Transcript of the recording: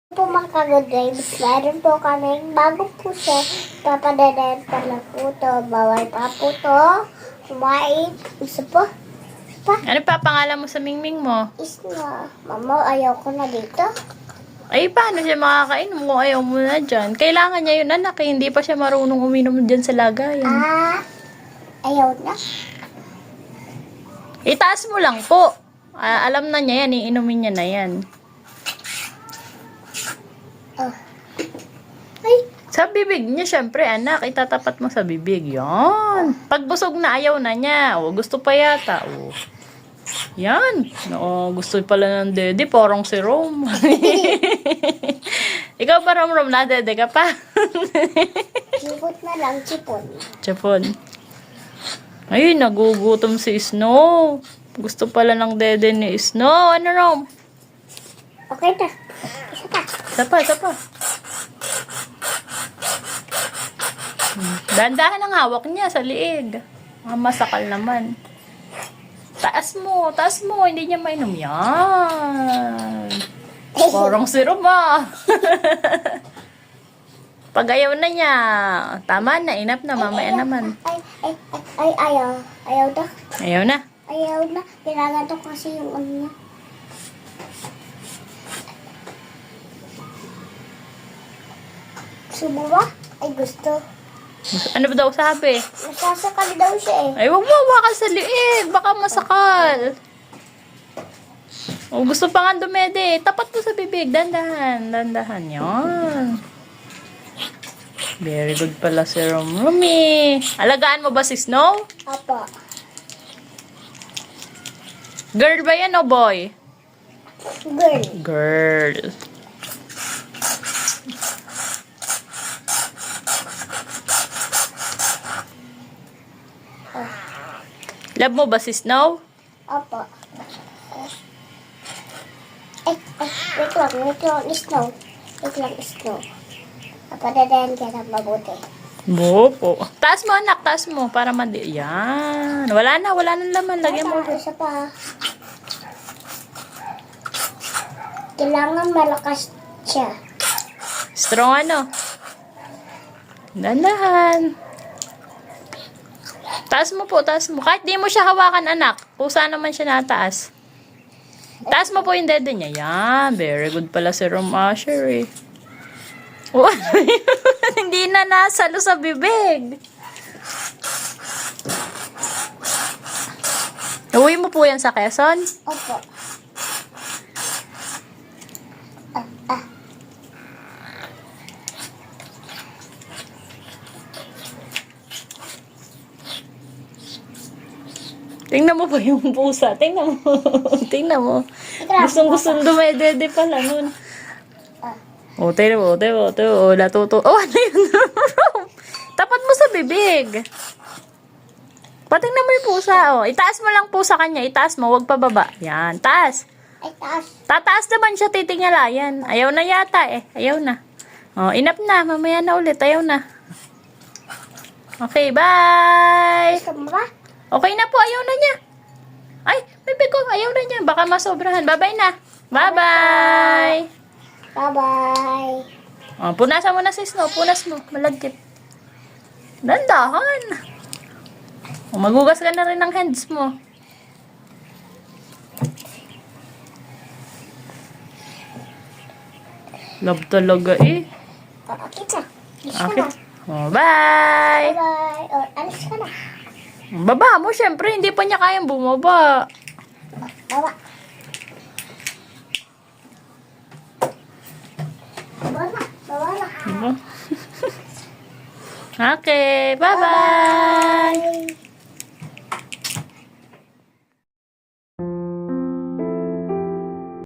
Po mga ka-good-vibes, meron po kaming bagong puso. Papadadayan pa lang po to. Bawal pa po to. Kumain. Gusto po? Pa? Ano pa pangalan mo sa mingming mo? Is na. Mama, ayaw ko na dito. Ay, paano siya makakainom kung ayaw mo na dyan? Kailangan niya yun, anak. Eh. Hindi pa siya marunong uminom dyan sa lagayan. Ayaw na. Itaas mo lang po. Alam na niya yan, iinumin niya na yan. Ay, Sa bibig niya, syempre, anak. Itatapat mo sa bibig. Yan. Pag busog na, ayaw na niya. O, gusto pa yata. O. Yan. O, gusto pala ng dede. Parang si Rome. Ikaw pa, Rom, na dede ka pa. sipot na lang, sipon. Chapon. Ay, nagugutom si Snow. Gusto pala ng dede ni Snow. Ano, Rom? Okay na. Isa pa. Isa pa. Dandahan ang hawak niya sa liig. Masakal naman. Taas mo. Hindi niya mainom. Yan. Parang sirom ah. Pag ayaw na niya, tama na, enough na, mamaya naman. Ay, ayaw. Ayaw na. Ayaw na. Ayaw na. Pinagato kasi yung ano niya. Gusto ba? Ay, gusto. Ano ba daw sabi? Masasakal daw siya eh. Ay, wag mo hawakan sa liig. Baka masakal. O, gusto pa nga dumede. Tapat mo sa bibig. Dandahan. Yan. Very good pala si Rumi. Alagaan mo ba si Snow? Apa. Girl ba yan o boy? Girl. Girl. Love mo ba si Snow? Apa. Wait lang, snow. Wait lang, snow. Papadadayan ka ng mabuti. Bopo. Taas mo anak, taas mo para madi. Yan. Wala na laman. Lagyan mo. Isa pa. Kailangan malakas siya. Strong ano? Dandahan. Taas mo po. Kahit di mo siya hawakan anak. Pusa naman siya nataas. Taas mo po yung dede niya. Yan. Very good pala si Rom Asher eh. Oh, hindi na nasalo sa bibig. Uwi mo po yan sa Quezon? Opo. Tingnan mo ba yung pusa? Tingnan mo. Gustong dumedede pala nun. O, tingnan mo. Natuto. Oh, ano yun? Tapat mo sa bibig. Patingnan mo yung pusa. Oh. Itaas mo lang po sa kanya. Itaas mo. Huwag pababa. Yan. Taas. Ay, taas. Tataas naman siya. Titingala. Yan. Ayaw na yata eh. Ayaw na. Oh, enough na. Mamaya na ulit. Ayaw na. Okay, bye. Gusto mo ba? Okay na po. Ayaw na niya. Ay, bebe ko. Ayaw na niya. Baka masobrahan. Bye-bye na. Bye-bye. Bye-bye. Oh, punasan mo na si Snow. Punas mo. Malagkit. Dandahan. Oh, magugas ka na rin ng hands mo. Love talaga eh. Okay na. Alis ka Okay. na. Oh, bye. Bye-bye. Or, alis ka na. Baba mo, syempre. Hindi pa niya kayang bumaba. Bawa. Bawa na. Okay. Bye-bye.